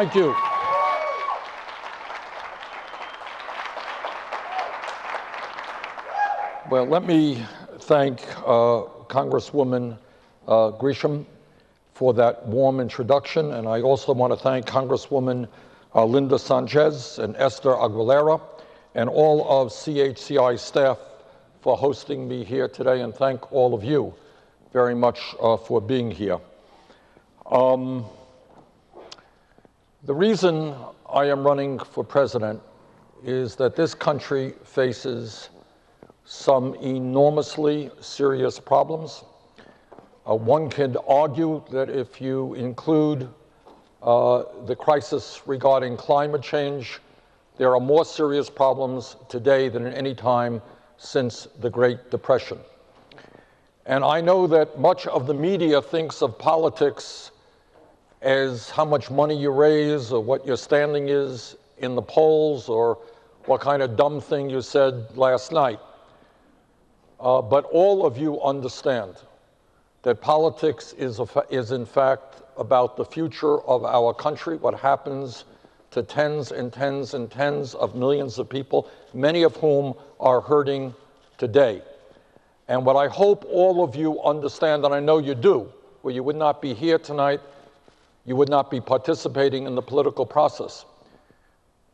Thank you. Well, let me thank Congresswoman Grisham for that warm introduction, and I also want to thank Congresswoman Linda Sanchez and Esther Aguilera and all of CHCI staff for hosting me here today, and thank all of you very much for being here. The reason I am running for president is that this country faces some enormously serious problems. One could argue that if you include the crisis regarding climate change, there are more serious problems today than at any time since the Great Depression. And I know that much of the media thinks of politics as how much money you raise or what your standing is in the polls or what kind of dumb thing you said last night. But all of you understand that politics is in fact about the future of our country, what happens to tens and tens and tens of millions of people, many of whom are hurting today. And what I hope all of you understand, and I know you do, or you would not be here tonight, you would not be participating in the political process,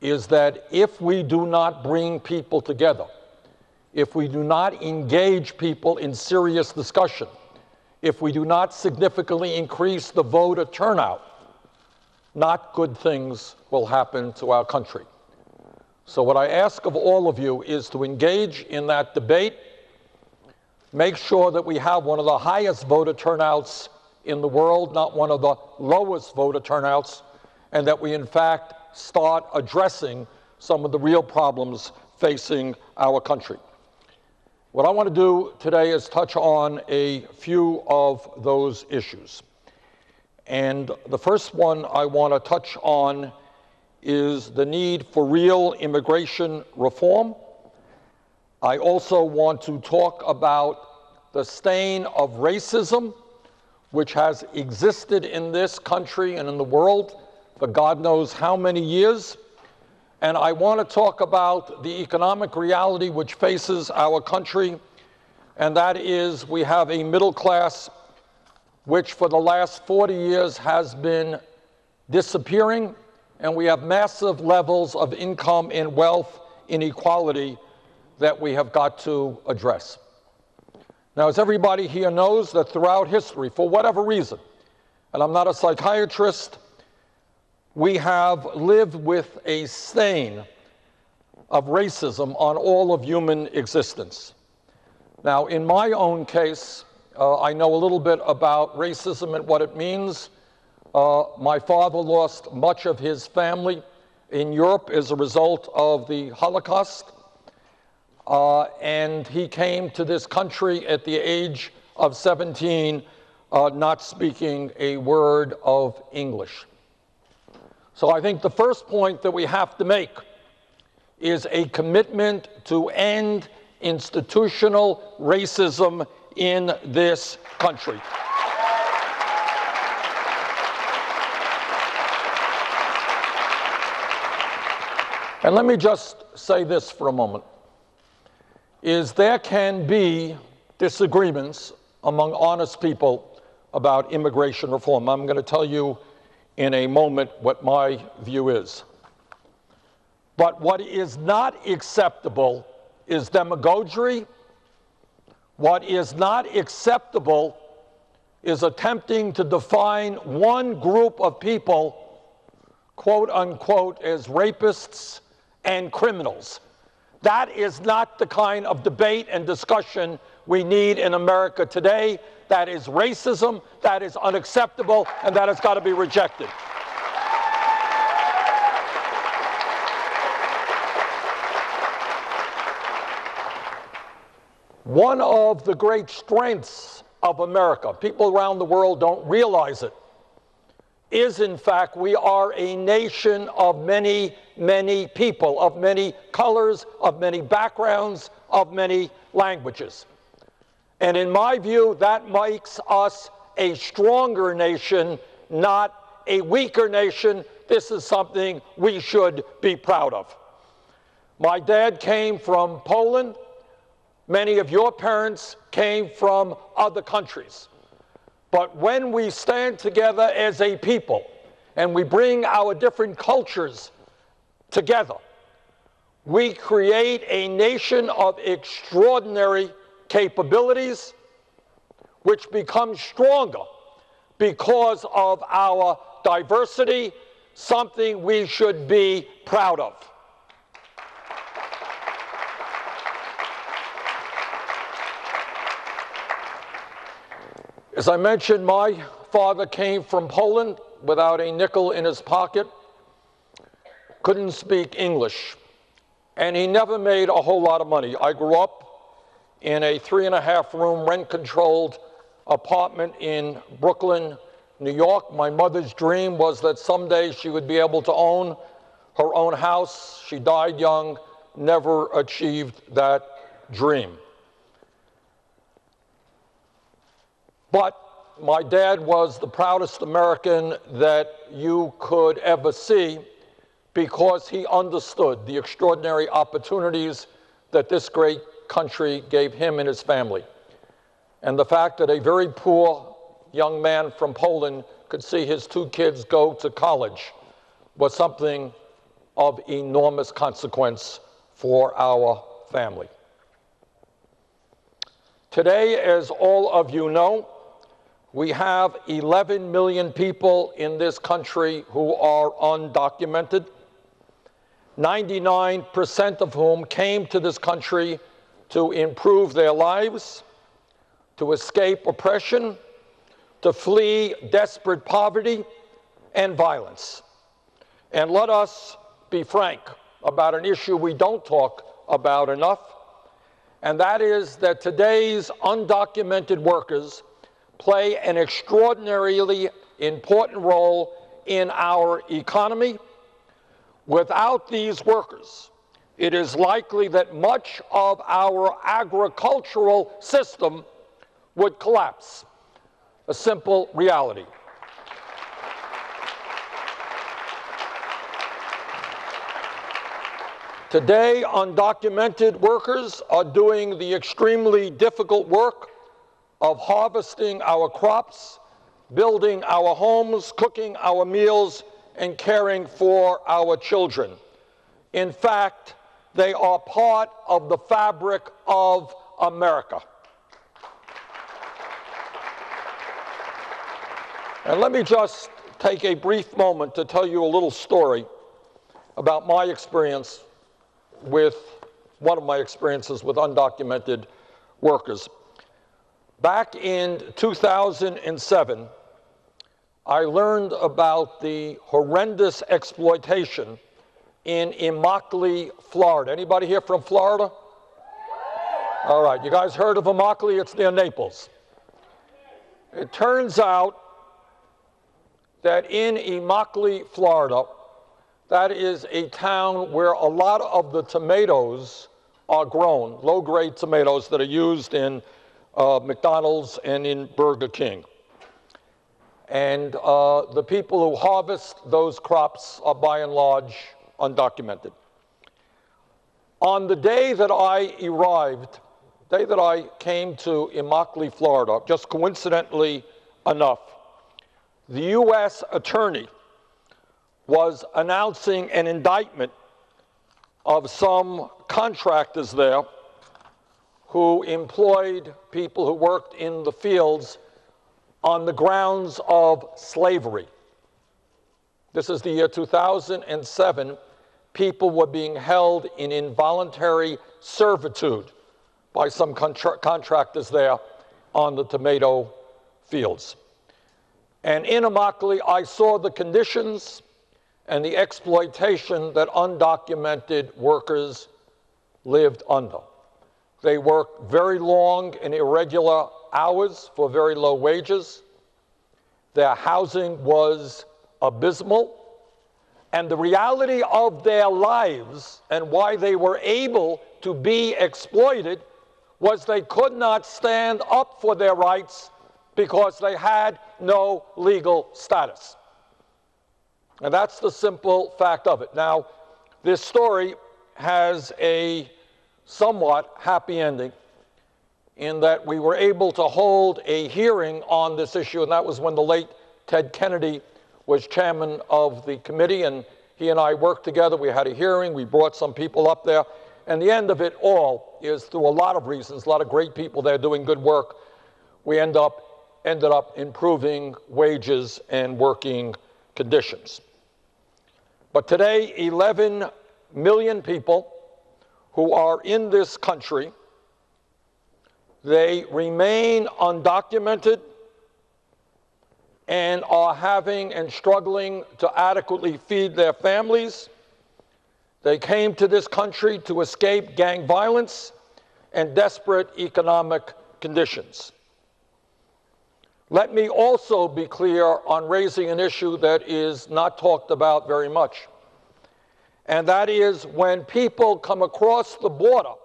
is that if we do not bring people together, if we do not engage people in serious discussion, if we do not significantly increase the voter turnout, not good things will happen to our country. So what I ask of all of you is to engage in that debate, make sure that we have one of the highest voter turnouts in the world, not one of the lowest voter turnouts, and that we in fact start addressing some of the real problems facing our country. What I want to do today is touch on a few of those issues. And the first one I want to touch on is the need for real immigration reform. I also want to talk about the stain of racism, which has existed in this country and in the world for God knows how many years. And I want to talk about the economic reality which faces our country, and that is we have a middle class which for the last 40 years has been disappearing, and we have massive levels of income and wealth inequality that we have got to address. Now, as everybody here knows, that throughout history, for whatever reason, and I'm not a psychiatrist, we have lived with a stain of racism on all of human existence. Now, in my own case, I know a little bit about racism and what it means. My father lost much of his family in Europe as a result of the Holocaust, and he came to this country at the age of 17, not speaking a word of English. So I think the first point that we have to make is a commitment to end institutional racism in this country. And let me just say this for a moment, is there can be disagreements among honest people about immigration reform. I'm going to tell you in a moment what my view is. But what is not acceptable is demagoguery. What is not acceptable is attempting to define one group of people, quote unquote, as rapists and criminals. That is not the kind of debate and discussion we need in America today. That is racism, that is unacceptable, and that has got to be rejected. One of the great strengths of America, people around the world don't realize it, is in fact we are a nation of many, many people, of many colors, of many backgrounds, of many languages. And in my view, that makes us a stronger nation, not a weaker nation, this is something we should be proud of. My dad came from Poland. Many of your parents came from other countries. But when we stand together as a people and we bring our different cultures together, we create a nation of extraordinary capabilities which becomes stronger because of our diversity, something we should be proud of. As I mentioned, my father came from Poland without a nickel in his pocket, couldn't speak English, and he never made a whole lot of money. I grew up in a 3.5-room rent-controlled apartment in Brooklyn, New York. My mother's dream was that someday she would be able to own her own house. She died young, never achieved that dream. But my dad was the proudest American that you could ever see because he understood the extraordinary opportunities that this great country gave him and his family. And the fact that a very poor young man from Poland could see his 2 kids go to college was something of enormous consequence for our family. Today, as all of you know, we have 11 million people in this country who are undocumented, 99% of whom came to this country to improve their lives, to escape oppression, to flee desperate poverty and violence. And let us be frank about an issue we don't talk about enough, and that is that today's undocumented workers play an extraordinarily important role in our economy. Without these workers, it is likely that much of our agricultural system would collapse. A simple reality. Today, undocumented workers are doing the extremely difficult work of harvesting our crops, building our homes, cooking our meals, and caring for our children. In fact, they are part of the fabric of America. And let me just take a brief moment to tell you a little story about my experience with one of my experiences with undocumented workers. Back in 2007, I learned about the horrendous exploitation in Immokalee, Florida. Anybody here from Florida? All right, you guys heard of Immokalee? It's near Naples. It turns out that in Immokalee, Florida, that is a town where a lot of the tomatoes are grown, low-grade tomatoes that are used in McDonald's and in Burger King. And the people who harvest those crops are by and large undocumented. On the day that I arrived, the day that I came to Immokalee, Florida, just coincidentally enough, the U.S. attorney was announcing an indictment of some contractors there who employed people who worked in the fields on the grounds of slavery. This is the year 2007. People were being held in involuntary servitude by some contractors there on the tomato fields. And in Immokalee, I saw the conditions and the exploitation that undocumented workers lived under. They worked very long and irregular hours for very low wages. Their housing was abysmal. And the reality of their lives and why they were able to be exploited was they could not stand up for their rights because they had no legal status. And that's the simple fact of it. Now, this story has a somewhat happy ending in that we were able to hold a hearing on this issue, and that was when the late Ted Kennedy was chairman of the committee, and he and I worked together. We had a hearing. We brought some people up there. And the end of it all is, through a lot of reasons, a lot of great people there doing good work, we ended up improving wages and working conditions. But today, 11 million people who are in this country, they remain undocumented and are having and struggling to adequately feed their families. They came to this country to escape gang violence and desperate economic conditions. Let me also be clear on raising an issue that is not talked about very much. And that is, when people come across the border,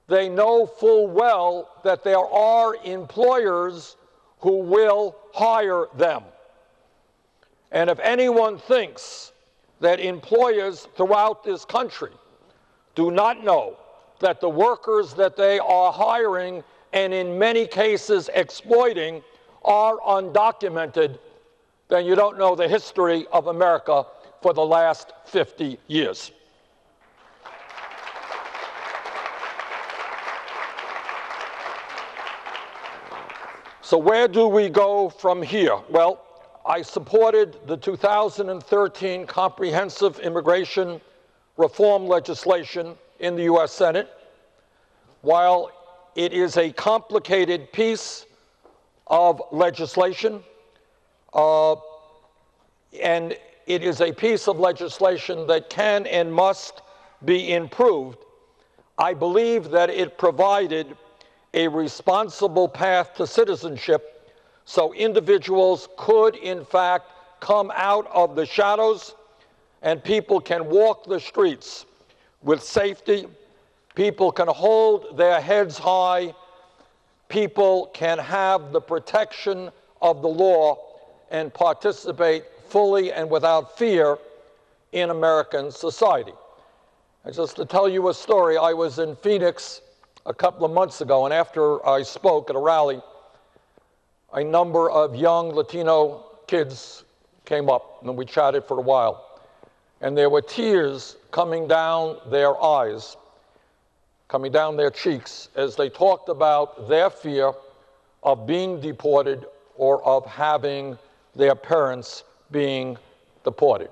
they know full well that there are employers who will hire them. And if anyone thinks that employers throughout this country do not know that the workers that they are hiring and in many cases exploiting are undocumented, then you don't know the history of America for the last 50 years. So where do we go from here? Well, I supported the 2013 comprehensive immigration reform legislation in the U.S. Senate. While it is a complicated piece of legislation, and it is a piece of legislation that can and must be improved, I believe that it provided a responsible path to citizenship so individuals could, in fact, come out of the shadows and people can walk the streets with safety. People can hold their heads high. People can have the protection of the law and participate fully and without fear in American society. And just to tell you a story, I was in Phoenix a couple of months ago, and after I spoke at a rally, a number of young Latino kids came up, and we chatted for a while. And there were tears coming down their eyes, coming down their cheeks, as they talked about their fear of being deported or of having their parents being deported.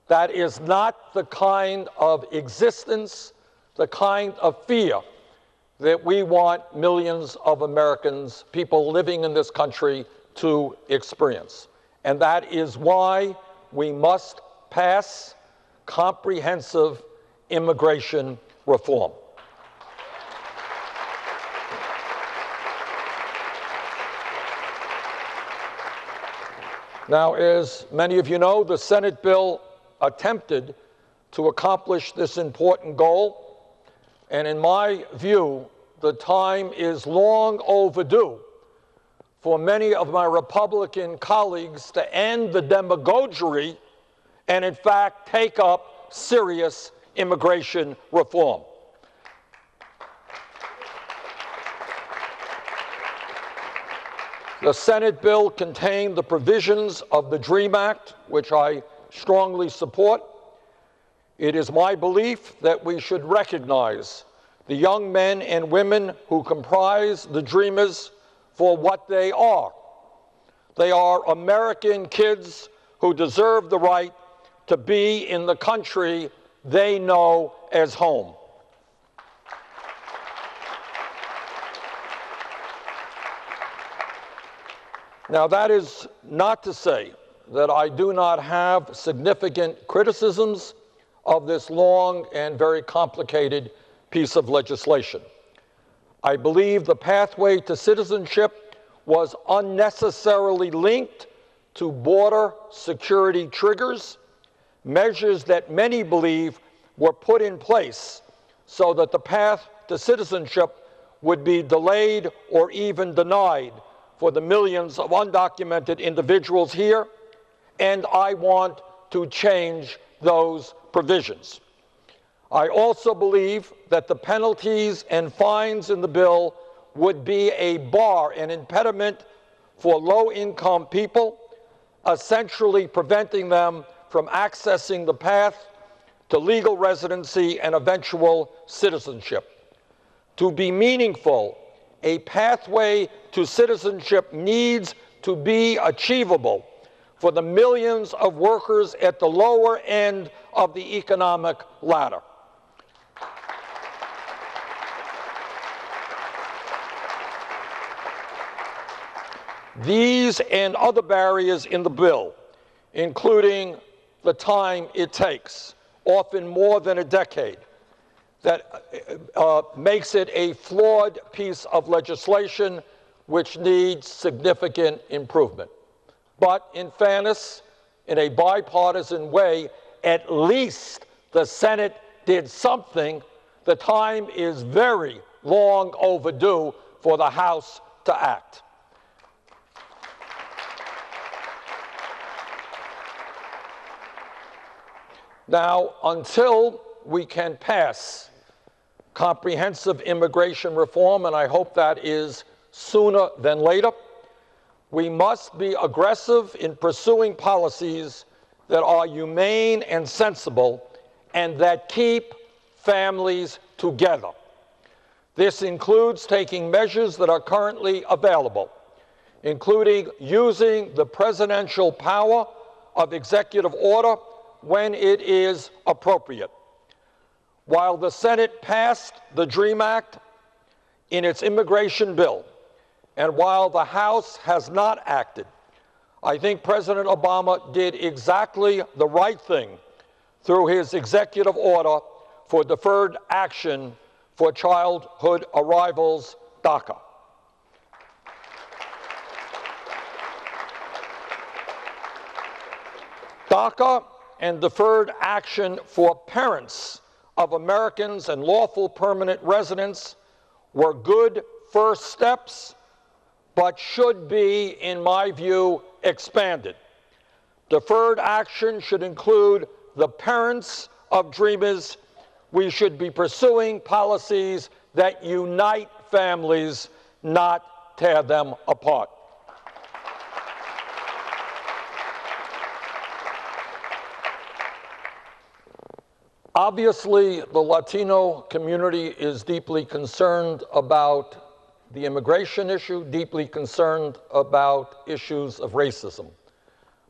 That is not the kind of existence, the kind of fear that we want millions of Americans, people living in this country, to experience. And that is why we must pass comprehensive immigration reform. Now, as many of you know, the Senate bill attempted to accomplish this important goal. And in my view, the time is long overdue for many of my Republican colleagues to end the demagoguery and, in fact, take up serious immigration reform. The Senate bill contained the provisions of the DREAM Act, which I strongly support. It is my belief that we should recognize the young men and women who comprise the Dreamers for what they are. They are American kids who deserve the right to be in the country they know as home. Now, that is not to say that I do not have significant criticisms of this long and very complicated piece of legislation. I believe the pathway to citizenship was unnecessarily linked to border security triggers, measures that many believe were put in place so that the path to citizenship would be delayed or even denied for the millions of undocumented individuals here, and I want to change those provisions. I also believe that the penalties and fines in the bill would be a bar, an impediment for low-income people, essentially preventing them from accessing the path to legal residency and eventual citizenship. To be meaningful, a pathway to citizenship needs to be achievable for the millions of workers at the lower end of the economic ladder. These and other barriers in the bill, including the time it takes, often more than a decade, that makes it a flawed piece of legislation which needs significant improvement. But in fairness, in a bipartisan way, at least the Senate did something. The time is very long overdue for the House to act. Now, until we can pass comprehensive immigration reform, and I hope that is sooner than later, we must be aggressive in pursuing policies that are humane and sensible and that keep families together. This includes taking measures that are currently available, including using the presidential power of executive order when it is appropriate. While the Senate passed the DREAM Act in its immigration bill, and while the House has not acted, I think President Obama did exactly the right thing through his executive order for deferred action for childhood arrivals, DACA. DACA and deferred action for parents of Americans and lawful permanent residents were good first steps, but should be, in my view, expanded. Deferred action should include the parents of Dreamers. We should be pursuing policies that unite families, not tear them apart. Obviously, the Latino community is deeply concerned about the immigration issue, deeply concerned about issues of racism.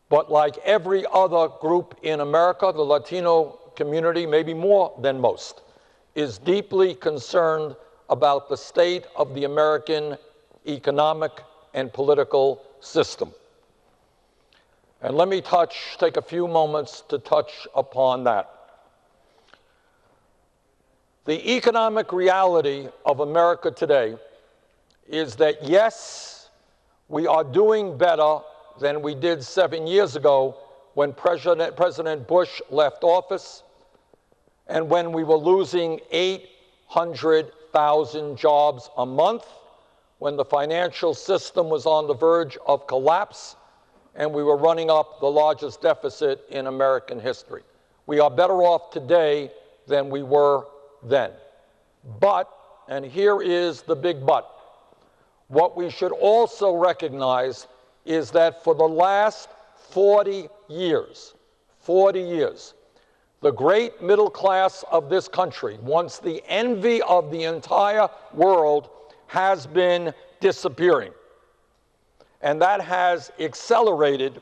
But like every other group in America, the Latino community, maybe more than most, is deeply concerned about the state of the American economic and political system. And let me take a few moments to touch upon that. The economic reality of America today is that, yes, we are doing better than we did 7 years ago when President Bush left office and when we were losing 800,000 jobs a month, when the financial system was on the verge of collapse, and we were running up the largest deficit in American history. We are better off today than we were then. But, and here is the big but, what we should also recognize is that for the last 40 years, the great middle class of this country, once the envy of the entire world, has been disappearing. And that has accelerated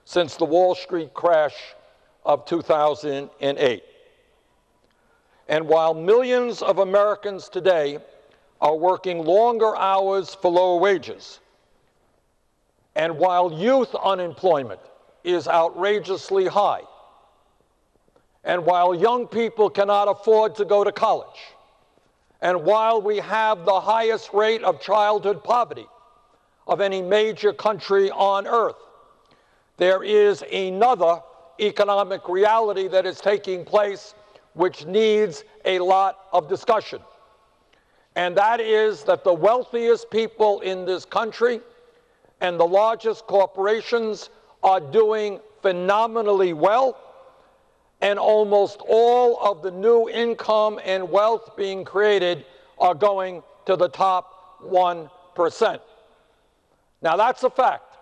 since the Wall Street crash of 2008. And while millions of Americans today are working longer hours for lower wages, and while youth unemployment is outrageously high, and while young people cannot afford to go to college, and while we have the highest rate of childhood poverty of any major country on earth, there is another economic reality that is taking place which needs a lot of discussion. And that is that the wealthiest people in this country and the largest corporations are doing phenomenally well, and almost all of the new income and wealth being created are going to the top 1%. Now, that's a fact.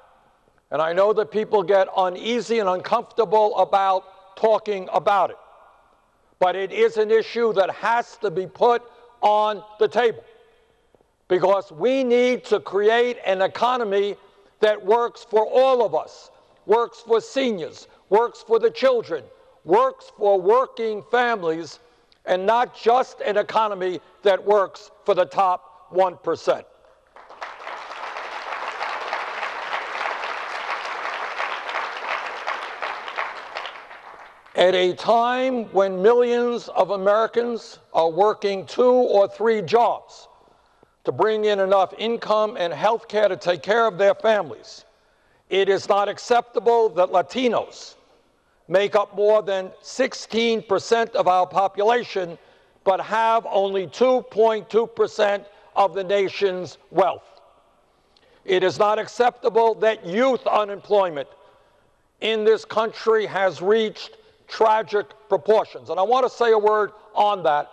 And I know that people get uneasy and uncomfortable about talking about it. But it is an issue that has to be put on the table, because we need to create an economy that works for all of us, works for seniors, works for the children, works for working families, and not just an economy that works for the top 1%. At a time when millions of Americans are working 2 or 3 jobs to bring in enough income and health care to take care of their families, it is not acceptable that Latinos make up more than 16% of our population, but have only 2.2% of the nation's wealth. It is not acceptable that youth unemployment in this country has reached tragic proportions. And I want to say a word on that,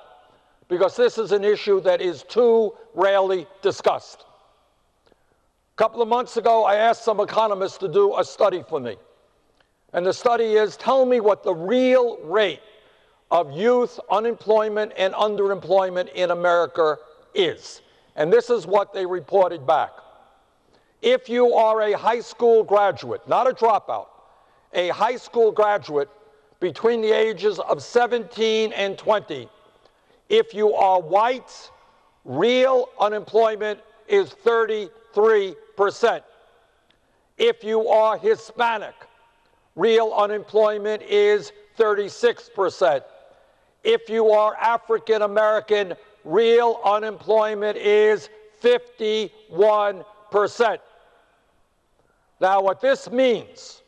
because this is an issue that is too rarely discussed. A couple of months ago, I asked some economists to do a study for me. And the study is, tell me what the real rate of youth unemployment and underemployment in America is. And this is what they reported back. If you are a high school graduate, not a dropout, a high school graduate between the ages of 17 and 20, if you are white, real unemployment is 33%. If you are Hispanic, real unemployment is 36%. If you are African American, real unemployment is 51%. Now, what this means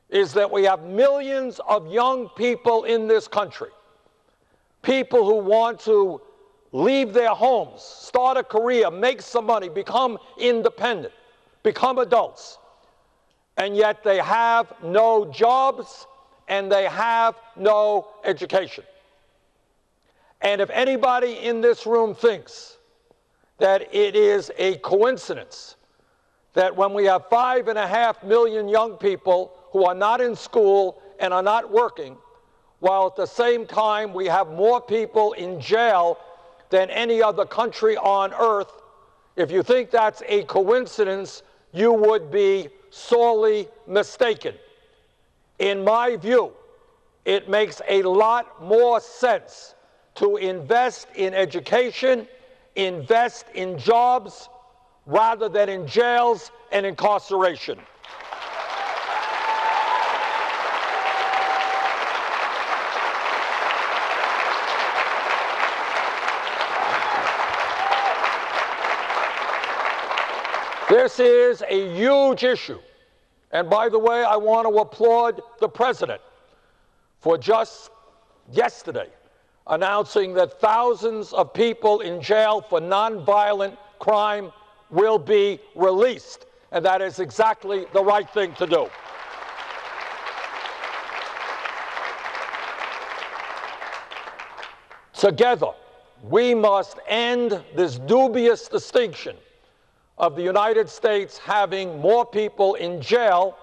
is that we have millions of young people in this country, people who want to leave their homes, start a career, make some money, become independent, become adults, and yet they have no jobs and they have no education. And if anybody in this room thinks that it is a coincidence that when we have 5.5 million young people who are not in school and are not working, while at the same time we have more people in jail than any other country on earth, if you think that's a coincidence, you would be sorely mistaken. In my view, it makes a lot more sense to invest in education, invest in jobs, rather than in jails and incarceration. This is a huge issue. And by the way, I want to applaud the president for just yesterday announcing that thousands of people in jail for nonviolent crime will be released. And that is exactly the right thing to do. Together, we must end this dubious distinction of the United States having more people in jail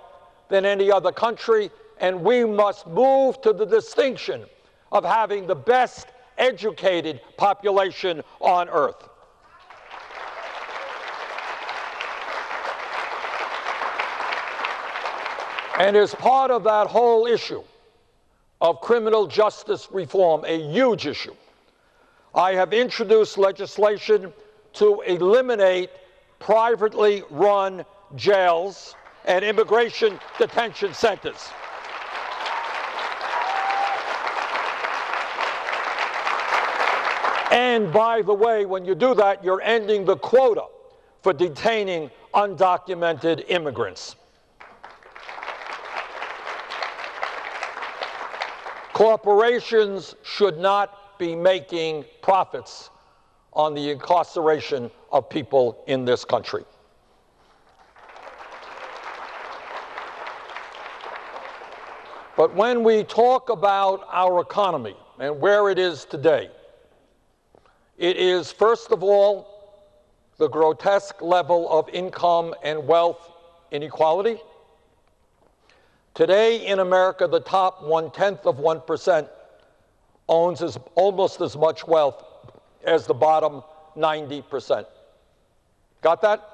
than any other country, and we must move to the distinction of having the best educated population on earth. And as part of that whole issue of criminal justice reform, a huge issue, I have introduced legislation to eliminate privately run jails and immigration detention centers. And by the way, when you do that, you're ending the quota for detaining undocumented immigrants. Corporations should not be making profits on the incarceration of people in this country. But when we talk about our economy and where it is today, it is, first of all, the grotesque level of income and wealth inequality. Today in America, the top 0.1% owns almost as much wealth as the bottom 90%. Got that?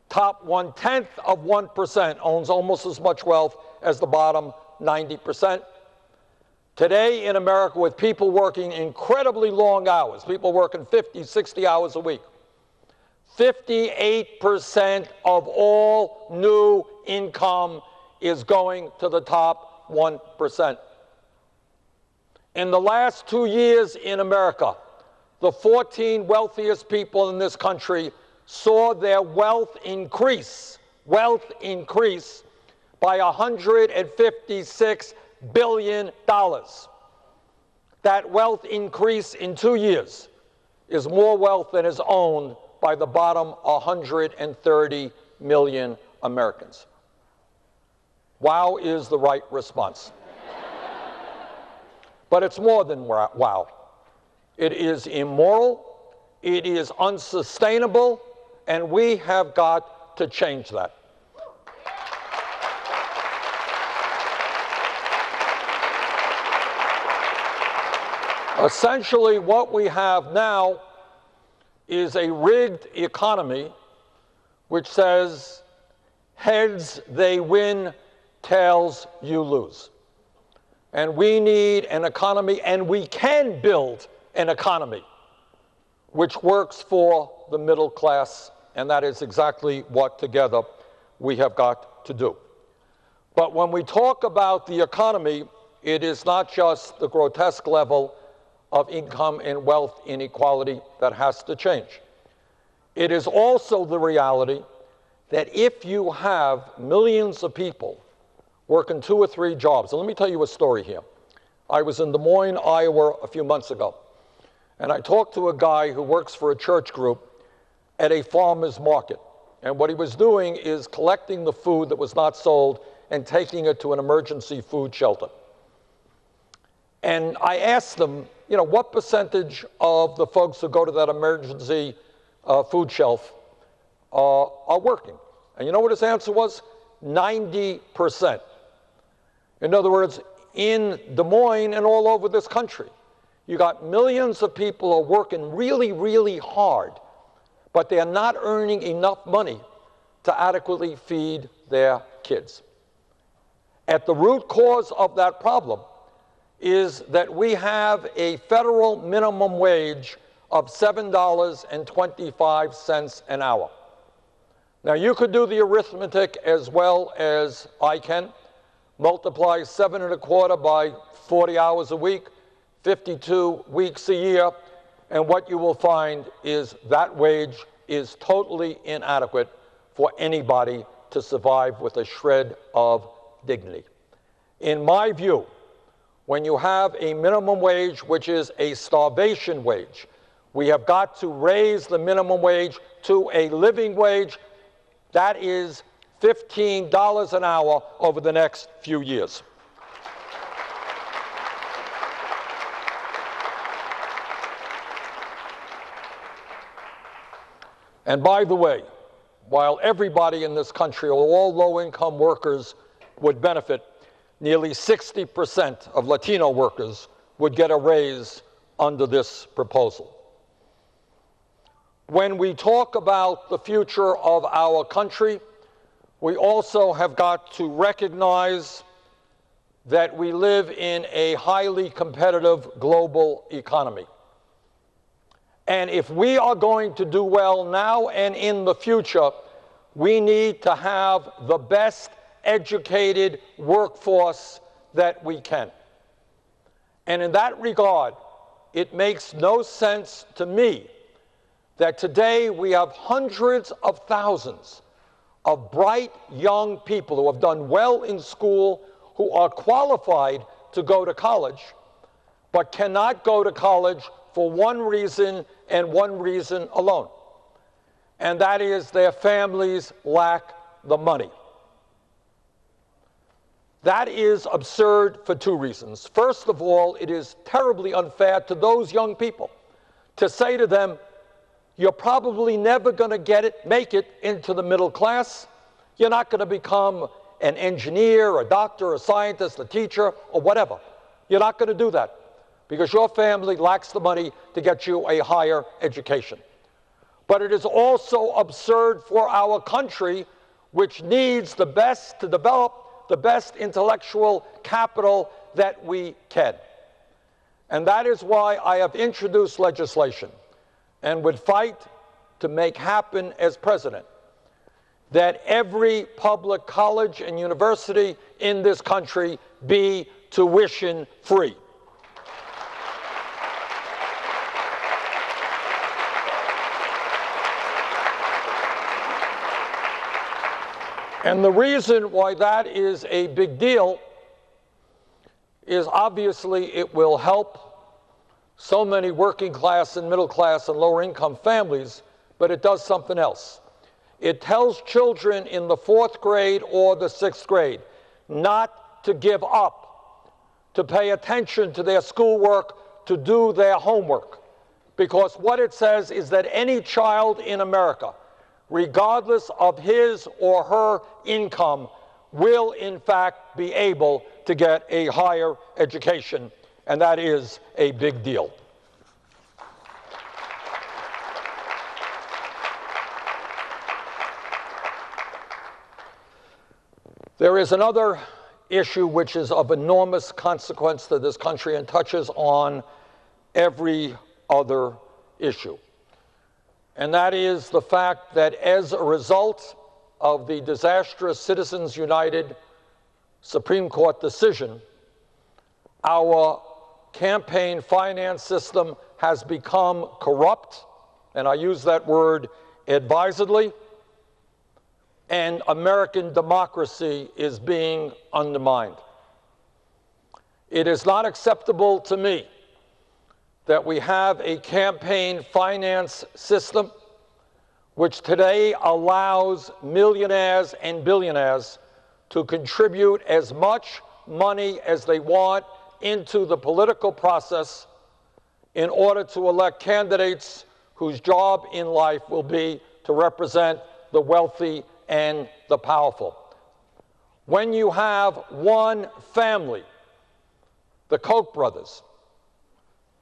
Top 0.1% owns almost as much wealth as the bottom 90%. Today in America, with people working incredibly long hours, people working 50, 60 hours a week, 58% of all new income is going to the top 1%. In the last 2 years in America, the 14 wealthiest people in this country saw their wealth increase by $156 billion. That wealth increase in 2 years is more wealth than is owned by the bottom 130 million Americans. Wow is the right response. But it's more than wow. It is immoral, it is unsustainable, and we have got to change that. Essentially, what we have now is a rigged economy which says, heads they win, tails you lose. And we need an economy, and we can build an economy which works for the middle class, and that is exactly what together we have got to do. But when we talk about the economy, it is not just the grotesque level of income and wealth inequality that has to change. It is also the reality that if you have millions of people working 2 or 3 jobs, and let me tell you a story here. I was in Des Moines, Iowa a few months ago, and I talked to a guy who works for a church group at a farmer's market. And what he was doing is collecting the food that was not sold and taking it to an emergency food shelter. And I asked them, you know, what percentage of the folks who go to that emergency food shelf are working? And you know what his answer was? 90%. In other words, in Des Moines and all over this country, you got millions of people who are working really, really hard, but they're not earning enough money to adequately feed their kids. At the root cause of that problem is that we have a federal minimum wage of $7.25 an hour. Now, you could do the arithmetic as well as I can. Multiply 7.25 by 40 hours a week, 52 weeks a year, and what you will find is that wage is totally inadequate for anybody to survive with a shred of dignity. In my view, when you have a minimum wage, which is a starvation wage, we have got to raise the minimum wage to a living wage. That is $15 an hour over the next few years. And by the way, while everybody in this country, all low-income workers, would benefit, nearly 60% of Latino workers would get a raise under this proposal. When we talk about the future of our country, we also have got to recognize that we live in a highly competitive global economy. And if we are going to do well now and in the future, we need to have the best educated workforce that we can. And in that regard, it makes no sense to me that today we have hundreds of thousands of bright young people who have done well in school, who are qualified to go to college, but cannot go to college for one reason and one reason alone. And that is their families lack the money. That is absurd for two reasons. First of all, it is terribly unfair to those young people to say to them, you're probably never going to make it into the middle class. You're not going to become an engineer, a doctor, a scientist, a teacher, or whatever. You're not going to do that because your family lacks the money to get you a higher education. But it is also absurd for our country, which needs the best to develop the best intellectual capital that we can. And that is why I have introduced legislation and would fight to make happen as president that every public college and university in this country be tuition free. And the reason why that is a big deal is obviously it will help so many working class and middle class and lower income families, but it does something else. It tells children in the 4th grade or the 6th grade not to give up, to pay attention to their schoolwork, to do their homework. Because what it says is that any child in America, regardless of his or her income, will in fact be able to get a higher education, and that is a big deal. There is another issue which is of enormous consequence to this country and touches on every other issue. And that is the fact that as a result of the disastrous Citizens United Supreme Court decision, our campaign finance system has become corrupt, and I use that word advisedly, and American democracy is being undermined. It is not acceptable to me that we have a campaign finance system which today allows millionaires and billionaires to contribute as much money as they want into the political process in order to elect candidates whose job in life will be to represent the wealthy and the powerful. When you have one family, the Koch brothers,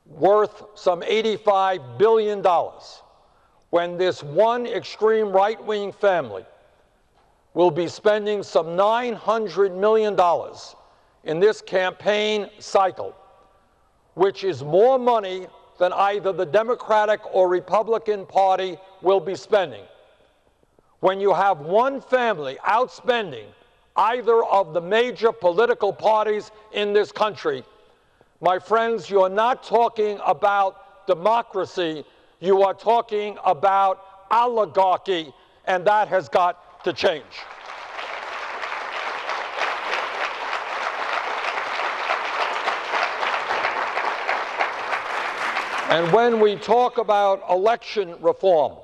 worth some $85 billion, when this one extreme right-wing family will be spending some $900 million in this campaign cycle, which is more money than either the Democratic or Republican Party will be spending. When you have one family outspending either of the major political parties in this country, my friends, you're not talking about democracy, you are talking about oligarchy, and that has got to change. And when we talk about election reform,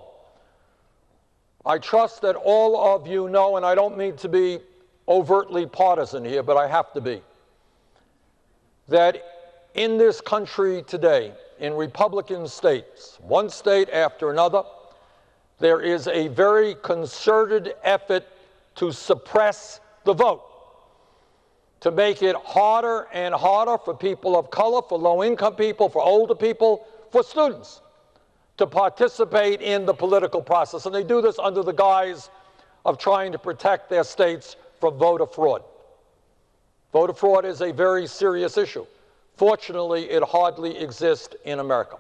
I trust that all of you know, and I don't mean to be overtly partisan here, but I have to be, that in this country today, in Republican states, one state after another, there is a very concerted effort to suppress the vote, to make it harder and harder for people of color, for low-income people, for older people, for students to participate in the political process. And they do this under the guise of trying to protect their states from voter fraud. Voter fraud is a very serious issue. Fortunately, it hardly exists in America.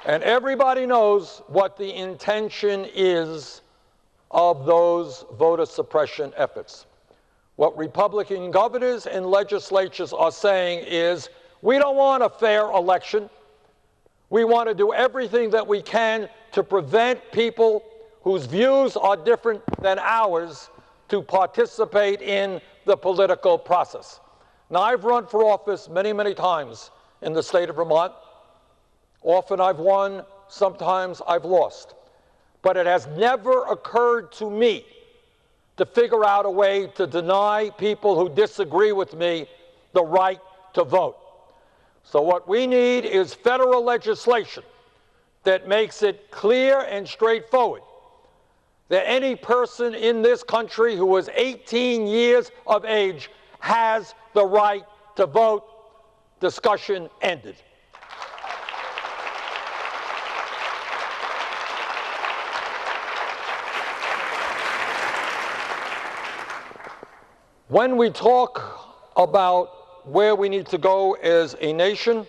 And everybody knows what the intention is of those voter suppression efforts. What Republican governors and legislatures are saying is, we don't want a fair election. We want to do everything that we can to prevent people whose views are different than ours to participate in the political process. Now, I've run for office many, many times in the state of Vermont. Often I've won, sometimes I've lost. But it has never occurred to me to figure out a way to deny people who disagree with me the right to vote. So what we need is federal legislation that makes it clear and straightforward that any person in this country who is 18 years of age has the right to vote. Discussion ended. When we talk about where we need to go as a nation,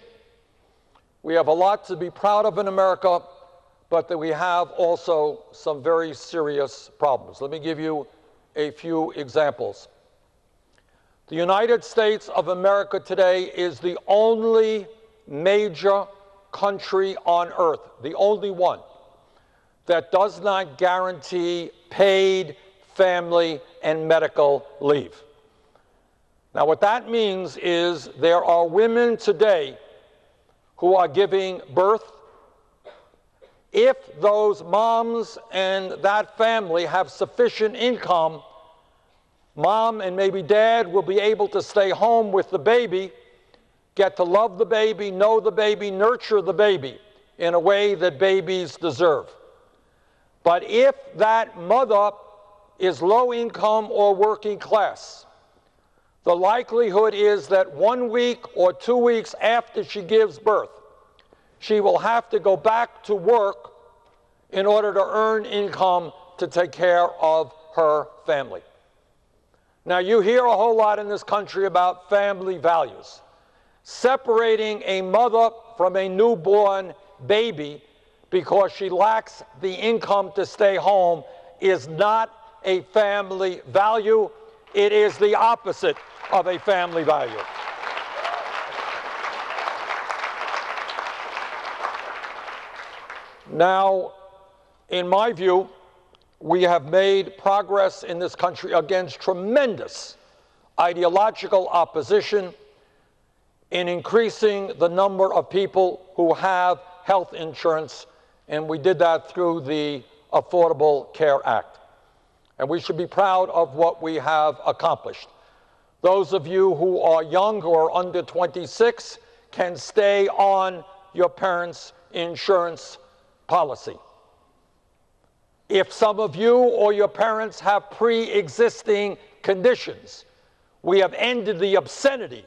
we have a lot to be proud of in America, but that we have also some very serious problems. Let me give you a few examples. The United States of America today is the only major country on earth, the only one, that does not guarantee paid family and medical leave. Now, what that means is there are women today who are giving birth. If those moms and that family have sufficient income, mom and maybe dad will be able to stay home with the baby, get to love the baby, know the baby, nurture the baby in a way that babies deserve. But if that mother is low income or working class, the likelihood is that 1 week or 2 weeks after she gives birth, she will have to go back to work in order to earn income to take care of her family. Now, you hear a whole lot in this country about family values. Separating a mother from a newborn baby because she lacks the income to stay home is not a family value. It is the opposite of a family value. Now, in my view, we have made progress in this country against tremendous ideological opposition in increasing the number of people who have health insurance, and we did that through the Affordable Care Act. And we should be proud of what we have accomplished. Those of you who are young or under 26 can stay on your parents' insurance policy. If some of you or your parents have pre-existing conditions, we have ended the obscenity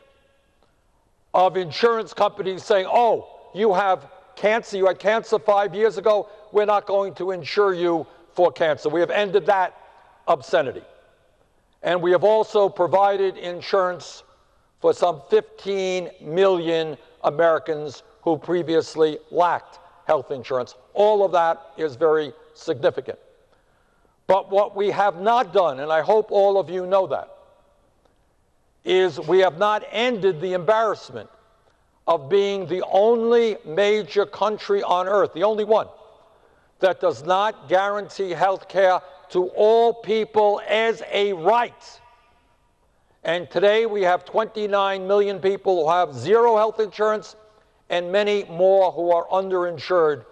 of insurance companies saying, oh, you have cancer, you had cancer 5 years ago, we're not going to insure you for cancer. We have ended that obscenity. And we have also provided insurance for some 15 million Americans who previously lacked health insurance. All of that is very significant. But what we have not done, and I hope all of you know that, is we have not ended the embarrassment of being the only major country on earth, the only one, that does not guarantee health care to all people as a right. And today we have 29 million people who have zero health insurance and many more who are underinsured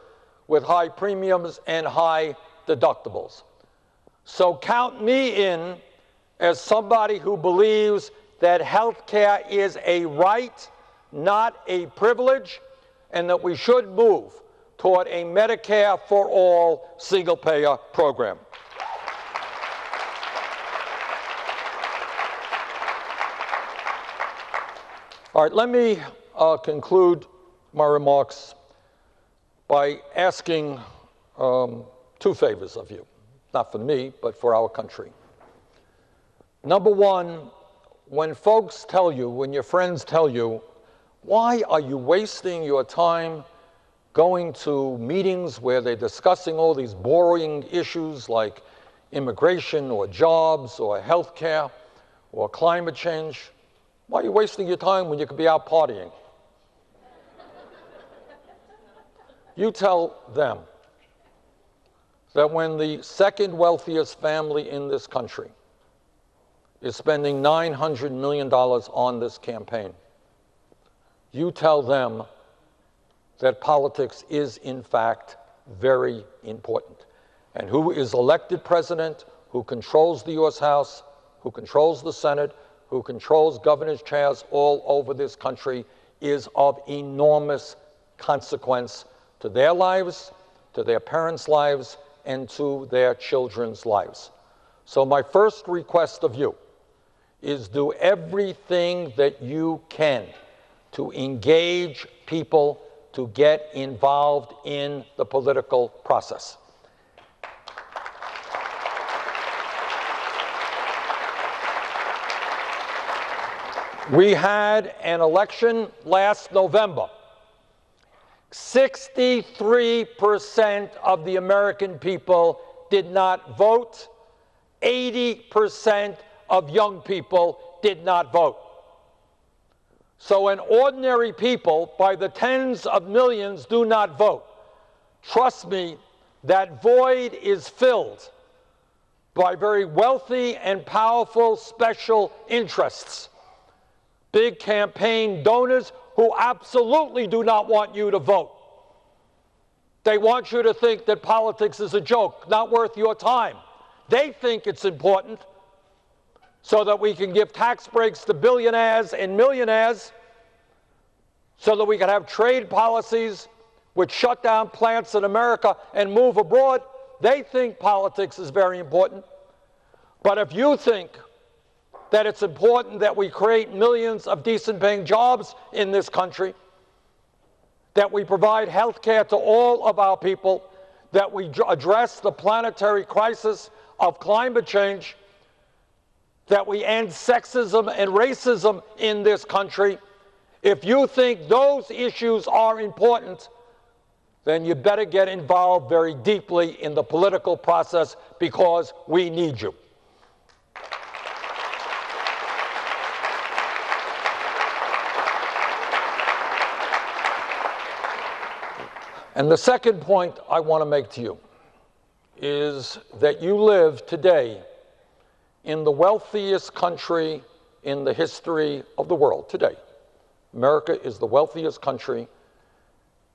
with high premiums and high deductibles. So count me in as somebody who believes that health care is a right, not a privilege, and that we should move toward a Medicare for all single-payer program. All right, let me conclude my remarks by asking two favors of you, not for me, but for our country. Number one, when folks tell you, when your friends tell you, why are you wasting your time going to meetings where they're discussing all these boring issues like immigration or jobs or health care or climate change? Why are you wasting your time when you could be out partying? You tell them that when the second wealthiest family in this country is spending $900 million on this campaign, you tell them that politics is, in fact, very important. And who is elected president, who controls the U.S. House, who controls the Senate, who controls governor's chairs all over this country is of enormous consequence to their lives, to their parents' lives, and to their children's lives. So my first request of you is do everything that you can to engage people to get involved in the political process. We had an election last November. 63% of the American people did not vote. 80% of young people did not vote. So when ordinary people, by the tens of millions, do not vote, trust me, that void is filled by very wealthy and powerful special interests. Big campaign donors who absolutely do not want you to vote. They want you to think that politics is a joke, not worth your time. They think it's important so that we can give tax breaks to billionaires and millionaires, so that we can have trade policies which shut down plants in America and move abroad. They think politics is very important. But if you think that it's important that we create millions of decent-paying jobs in this country, that we provide health care to all of our people, that we address the planetary crisis of climate change, that we end sexism and racism in this country, if you think those issues are important, then you better get involved very deeply in the political process, because we need you. And the second point I want to make to you is that you live today in the wealthiest country in the history of the world today. America is the wealthiest country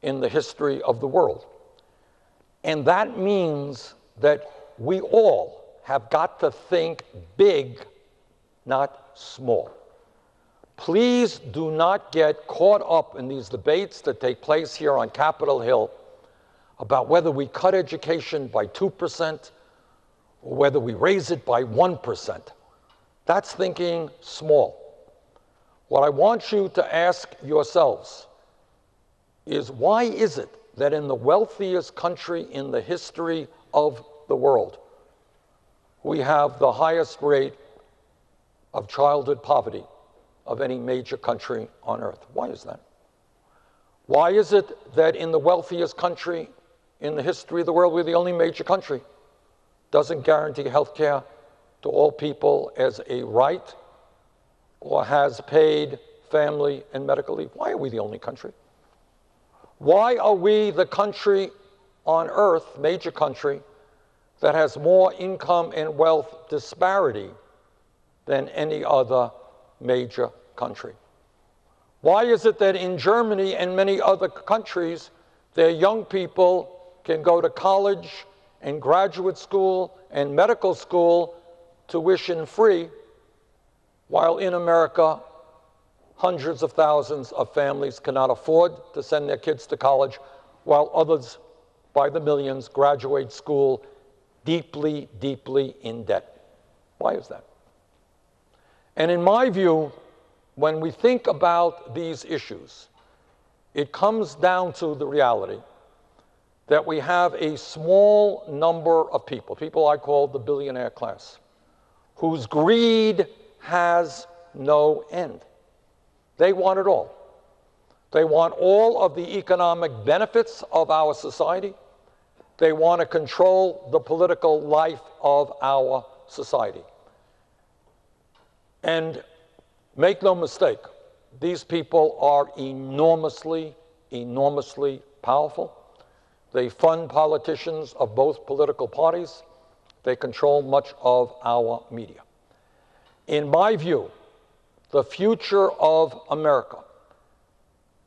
in the history of the world. And that means that we all have got to think big, not small. Please do not get caught up in these debates that take place here on Capitol Hill about whether we cut education by 2% or whether we raise it by 1%. That's thinking small. What I want you to ask yourselves is, why is it that in the wealthiest country in the history of the world, we have the highest rate of childhood poverty of any major country on earth? Why is that? Why is it that in the wealthiest country in the history of the world, we're the only major country doesn't guarantee health care to all people as a right or has paid family and medical leave? Why are we the only country? Why are we the country on earth, major country, that has more income and wealth disparity than any other major country? Why is it that in Germany and many other countries, their young people can go to college and graduate school and medical school tuition free, while in America, hundreds of thousands of families cannot afford to send their kids to college, while others, by the millions, graduate school deeply, deeply in debt? Why is that? And in my view, when we think about these issues, it comes down to the reality that we have a small number of people, people I call the billionaire class, whose greed has no end. They want it all. They want all of the economic benefits of our society. They want to control the political life of our society. And make no mistake, these people are enormously, enormously powerful. They fund politicians of both political parties. They control much of our media. In my view, the future of America,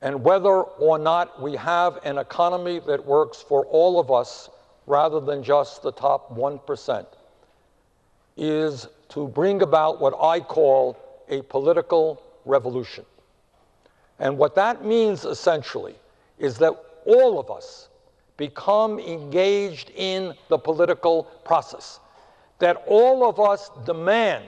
and whether or not we have an economy that works for all of us rather than just the top 1%, is to bring about what I call a political revolution. And what that means essentially is that all of us become engaged in the political process, that all of us demand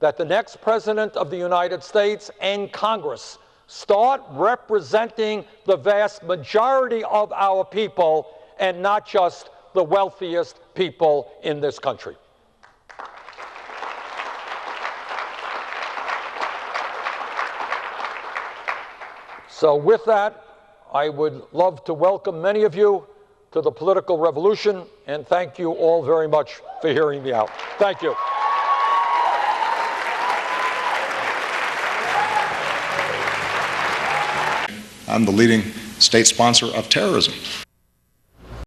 that the next President of the United States and Congress start representing the vast majority of our people and not just the wealthiest people in this country. So with that, I would love to welcome many of you to the political revolution, and thank you all very much for hearing me out. Thank you. I'm the leading state sponsor of terrorism.